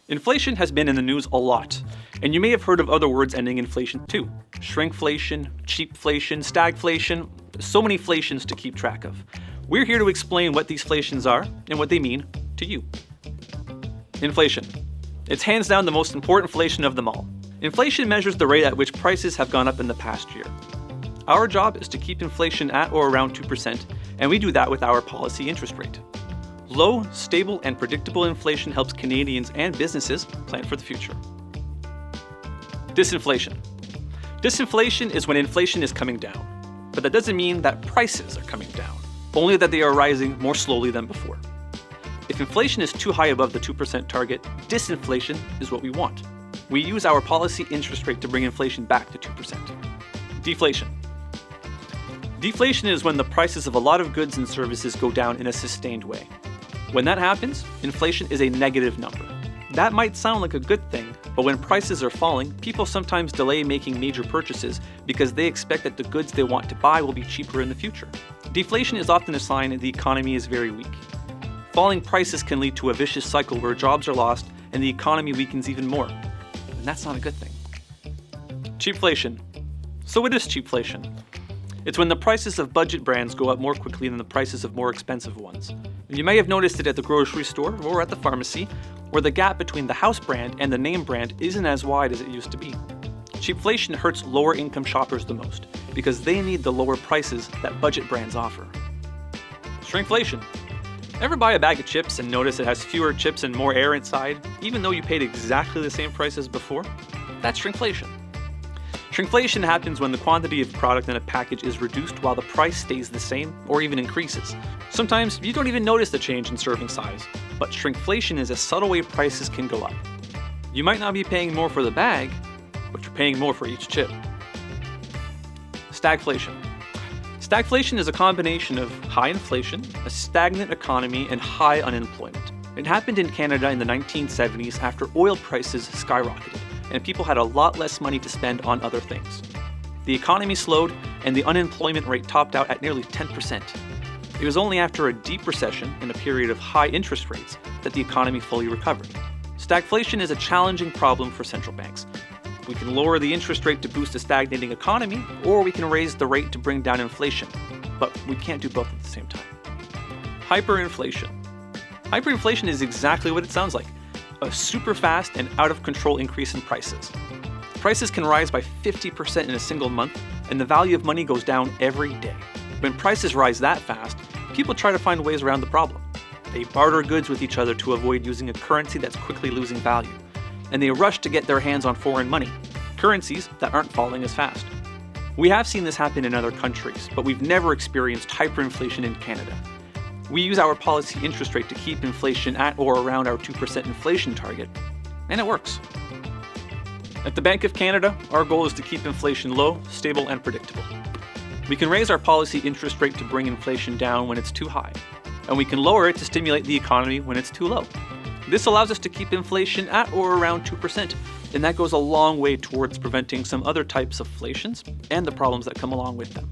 Inflation has been in the news a lot, and you may have heard of other words ending in flation too. Shrinkflation, cheapflation, stagflation, so many flations to keep track of. We're here to explain what these flations are and what they mean to you. Inflation. It's hands down the most important inflation of them all. Inflation measures the rate at which prices have gone up in the past year. Our job is to keep inflation at or around 2%, and we do that with our policy interest rate. Low, stable, and predictable inflation helps Canadians and businesses plan for the future. Disinflation. Disinflation is when inflation is coming down, but that doesn't mean that prices are coming down, only that they are rising more slowly than before. If inflation is too high above the 2% target, disinflation is what we want. We use our policy interest rate to bring inflation back to 2%. Deflation. Deflation is when the prices of a lot of goods and services go down in a sustained way. When that happens, inflation is a negative number. That might sound like a good thing, but when prices are falling, people sometimes delay making major purchases because they expect that the goods they want to buy will be cheaper in the future. Deflation is often a sign that the economy is very weak. Falling prices can lead to a vicious cycle where jobs are lost and the economy weakens even more. And that's not a good thing. Cheapflation. So what is cheapflation? It's when the prices of budget brands go up more quickly than the prices of more expensive ones. You may have noticed it at the grocery store or at the pharmacy, where the gap between the house brand and the name brand isn't as wide as it used to be. Cheapflation hurts lower income shoppers the most because they need the lower prices that budget brands offer. Shrinkflation. Ever buy a bag of chips and notice it has fewer chips and more air inside, even though you paid exactly the same price as before? That's shrinkflation. Shrinkflation happens when the quantity of product in a package is reduced while the price stays the same or even increases. Sometimes you don't even notice the change in serving size, but shrinkflation is a subtle way prices can go up. You might not be paying more for the bag, but you're paying more for each chip. Stagflation. Stagflation is a combination of high inflation, a stagnant economy, and high unemployment. It happened in Canada in the 1970s after oil prices skyrocketed, and people had a lot less money to spend on other things. The economy slowed, and the unemployment rate topped out at nearly 10%. It was only after a deep recession and a period of high interest rates that the economy fully recovered. Stagflation is a challenging problem for central banks. We can lower the interest rate to boost a stagnating economy, or we can raise the rate to bring down inflation, but we can't do both at the same time. Hyperinflation. Hyperinflation is exactly what it sounds like, a super fast and out of control increase in prices. Prices can rise by 50% in a single month, and the value of money goes down every day. When prices rise that fast, people try to find ways around the problem. They barter goods with each other to avoid using a currency that's quickly losing value. And they rush to get their hands on foreign money, currencies that aren't falling as fast. We have seen this happen in other countries, but we've never experienced hyperinflation in Canada. We use our policy interest rate to keep inflation at or around our 2% inflation target, and it works. At the Bank of Canada, our goal is to keep inflation low, stable, and predictable. We can raise our policy interest rate to bring inflation down when it's too high, and we can lower it to stimulate the economy when it's too low. This allows us to keep inflation at or around 2%, and that goes a long way towards preventing some other types of flations and the problems that come along with them.